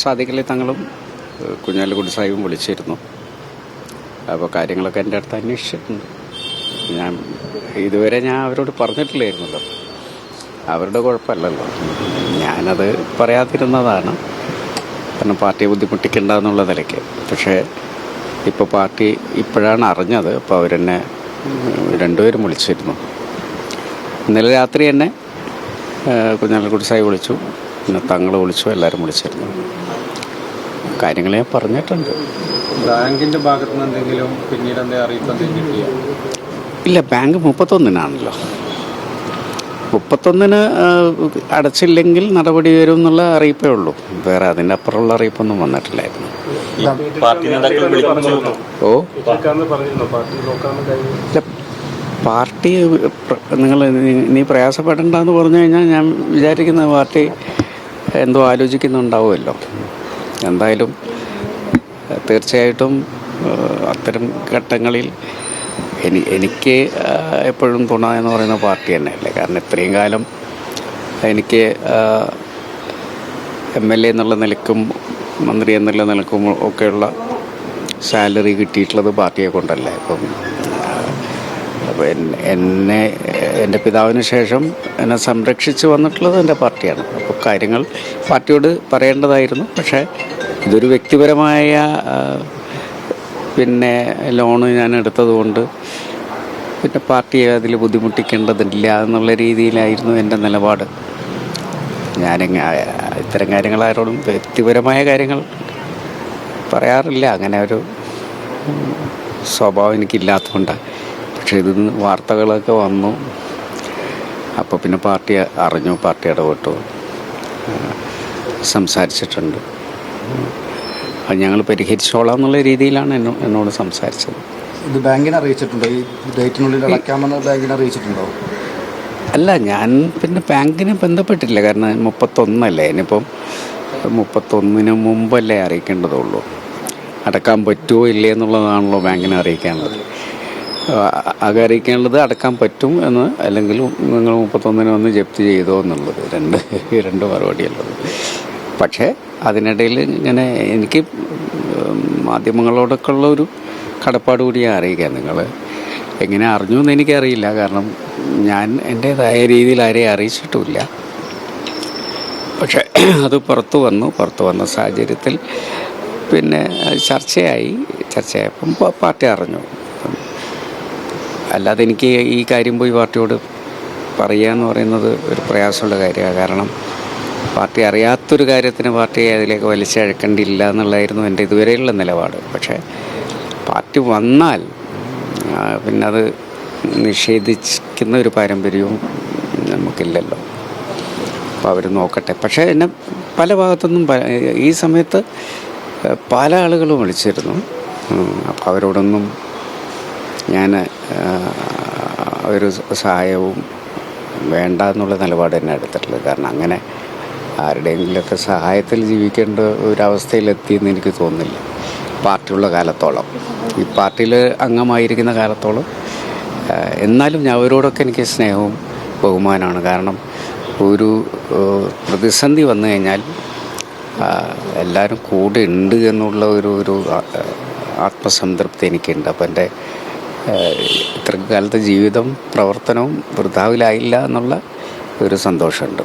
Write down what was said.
സാദിഖലി തങ്ങളും കുഞ്ഞാലിക്കുട്ടി സാഹിബും വിളിച്ചിരുന്നു. അപ്പോൾ കാര്യങ്ങളൊക്കെ എൻ്റെ അടുത്ത് അന്വേഷിച്ചിട്ടുണ്ട്. ഇതുവരെ ഞാൻ അവരോട് പറഞ്ഞിട്ടില്ലായിരുന്നല്ലോ. അവരുടെ കുഴപ്പമല്ലല്ലോ, ഞാനത് പറയാതിരുന്നതാണ്. കാരണം പാർട്ടിയെ ബുദ്ധിമുട്ടിക്കണ്ട എന്നുള്ള നിലയ്ക്ക്. പക്ഷേ ഇപ്പോൾ പാർട്ടി ഇപ്പോഴാണ് അറിഞ്ഞത്. അപ്പോൾ അവരെന്നെ രണ്ടുപേരും വിളിച്ചിരുന്നു. ഇന്നലെ രാത്രി എന്നെ കുഞ്ഞാലിക്കുട്ടി സാഹിബ് വിളിച്ചു, പിന്നെ തങ്ങൾ വിളിച്ചു, എല്ലാവരും വിളിച്ചിരുന്നു. കാര്യങ്ങൾ ഞാൻ പറഞ്ഞിട്ടുണ്ട്. ബാങ്കിന്റെ ഭാഗത്ത് നിന്ന് എന്തെങ്കിലും പിന്നീട് അറിയിപ്പ് കിട്ടിയോ? ഇല്ല, ബാങ്ക് 31-നാണല്ലോ. 31-ന് അടച്ചില്ലെങ്കിൽ നടപടി വരും എന്നുള്ള അറിയിപ്പേ ഉള്ളൂ. വേറെ അതിൻ്റെ അപ്പുറമുള്ള അറിയിപ്പൊന്നും വന്നിട്ടില്ലായിരുന്നു. പാർട്ടി നിങ്ങൾ നീ പ്രയാസപ്പെടണ്ടെന്ന് പറഞ്ഞു കഴിഞ്ഞാൽ ഞാൻ വിചാരിക്കുന്ന പാർട്ടി എന്തോ ആലോചിക്കുന്നുണ്ടാവുമല്ലോ. എന്തായാലും തീർച്ചയായിട്ടും അത്തരം ഘട്ടങ്ങളിൽ എനിക്ക് എപ്പോഴും തുണ എന്ന് പറയുന്ന പാർട്ടി തന്നെയല്ലേ. കാരണം ഇത്രയും കാലം എനിക്ക് MLA എന്നുള്ള നിലക്കും മന്ത്രി എന്നുള്ള നിലക്കും ഒക്കെയുള്ള സാലറി കിട്ടിയിട്ടുള്ളത് പാർട്ടിയെ കൊണ്ടല്ലേ. അപ്പോൾ എൻ്റെ പിതാവിന് ശേഷം എന്നെ സംരക്ഷിച്ച് വന്നിട്ടുള്ളത് എൻ്റെ പാർട്ടിയാണ്. അപ്പോൾ കാര്യങ്ങൾ പാർട്ടിയോട് പറയേണ്ടതായിരുന്നു. പക്ഷേ ഇതൊരു വ്യക്തിപരമായ ലോണ് ഞാൻ എടുത്തതുകൊണ്ട് പിന്നെ പാർട്ടിയെ അതിൽ ബുദ്ധിമുട്ടിക്കേണ്ടതില്ല എന്നുള്ള രീതിയിലായിരുന്നു എൻ്റെ നിലപാട്. ഇത്തരം കാര്യങ്ങൾ ആരോടും വ്യക്തിപരമായ കാര്യങ്ങൾ പറയാറില്ല. അങ്ങനെ ഒരു സ്വഭാവം എനിക്കില്ലാത്തതുകൊണ്ടാണ്. പക്ഷേ ഇതിൽ നിന്ന് വാർത്തകളൊക്കെ വന്നു. അപ്പോൾ പിന്നെ പാർട്ടി അറിഞ്ഞു, പാർട്ടി ഇടപെട്ടു, സംസാരിച്ചിട്ടുണ്ട്. അത് ഞങ്ങൾ പരിഹരിച്ചോളാം എന്നുള്ള രീതിയിലാണ് എന്നോട് സംസാരിച്ചത്. ഇത് ബാങ്കിനെ അറിയിച്ചിട്ടുണ്ടോ? ഈ ഡേറ്റിനുള്ളിൽ അടയ്ക്കാമെന്ന് ബാങ്കിനെ അറിയിച്ചിട്ടുണ്ടോ? അല്ല, ഞാൻ പിന്നെ ബാങ്കിനെ ബന്ധപ്പെട്ടില്ല. കാരണം 31 ഇനിയിപ്പം 31-ന് മുമ്പല്ലേ അറിയിക്കേണ്ടതുള്ളൂ. അടക്കാൻ പറ്റുമോ ഇല്ലേ എന്നുള്ളതാണല്ലോ ബാങ്കിനെ അറിയിക്കേണ്ടത്. ആകെ അറിയിക്കേണ്ടത് അടക്കാൻ പറ്റും എന്ന്, അല്ലെങ്കിൽ നിങ്ങൾ 31-ന് വന്ന് ജപ്തി ചെയ്തോ എന്നുള്ളത്. രണ്ട് മറുപടിയുള്ളത്. പക്ഷേ അതിനിടയിൽ ഇങ്ങനെ എനിക്ക് മാധ്യമങ്ങളോടൊക്കെ ഉള്ള ഒരു കടപ്പാട് കൂടിയാണ് അറിയിക്കുക. നിങ്ങൾ എങ്ങനെ അറിഞ്ഞു എന്ന് എനിക്കറിയില്ല. കാരണം ഞാൻ എൻ്റേതായ രീതിയിൽ ആരെയും അറിയിച്ചിട്ടുമില്ല. പക്ഷേ അത് പുറത്തു വന്ന സാഹചര്യത്തിൽ പിന്നെ ചർച്ചയായപ്പം പാർട്ടി അറിഞ്ഞു. അല്ലാതെ എനിക്ക് ഈ കാര്യം പോയി പാർട്ടിയോട് പറയുക എന്ന് പറയുന്നത് ഒരു പ്രയാസമുള്ള കാര്യമാണ്. കാരണം പാർട്ടി അറിയാത്തൊരു കാര്യത്തിന് പാർട്ടിയെ അതിലേക്ക് വലിച്ചഴക്കേണ്ടിയില്ല എന്നുള്ളതായിരുന്നു എൻ്റെ ഇതുവരെയുള്ള നിലപാട്. പക്ഷേ പാർട്ടി വന്നാൽ പിന്നെ അത് നിഷേധിക്കുന്ന ഒരു പാരമ്പര്യവും നമുക്കില്ലല്ലോ. അപ്പോൾ അവർ നോക്കട്ടെ. പക്ഷേ എന്നെ പല ഭാഗത്തുനിന്നും ഈ സമയത്ത് പല ആളുകളും വിളിച്ചിരുന്നു. അപ്പോൾ അവരോടൊന്നും ഞാൻ ഒരു സഹായവും വേണ്ട എന്നുള്ള നിലപാട് തന്നെ എടുത്തിട്ടുള്ളത്. കാരണം അങ്ങനെ ആരുടെയെങ്കിലുമൊക്കെ സഹായത്തിൽ ജീവിക്കേണ്ട ഒരവസ്ഥയിലെത്തിയെന്ന് എനിക്ക് തോന്നുന്നില്ല. പാർട്ടിയുള്ള കാലത്തോളം, ഈ പാർട്ടിയിൽ അംഗമായിരിക്കുന്ന കാലത്തോളം. എന്നാലും ഞാൻ അവരോടൊക്കെ എനിക്ക് സ്നേഹവും ബഹുമാനമാണ്. കാരണം ഒരു പ്രതിസന്ധി വന്നു കഴിഞ്ഞാൽ എല്ലാവരും കൂടെ ഉണ്ട് എന്നുള്ള ഒരു ആത്മസംതൃപ്തി എനിക്കുണ്ട്. അപ്പം എൻ്റെ ഇത്രയും കാലത്തെ ജീവിതം പ്രവർത്തനവും വൃഥാവിലായില്ല എന്നുള്ള ഒരു സന്തോഷമുണ്ട്.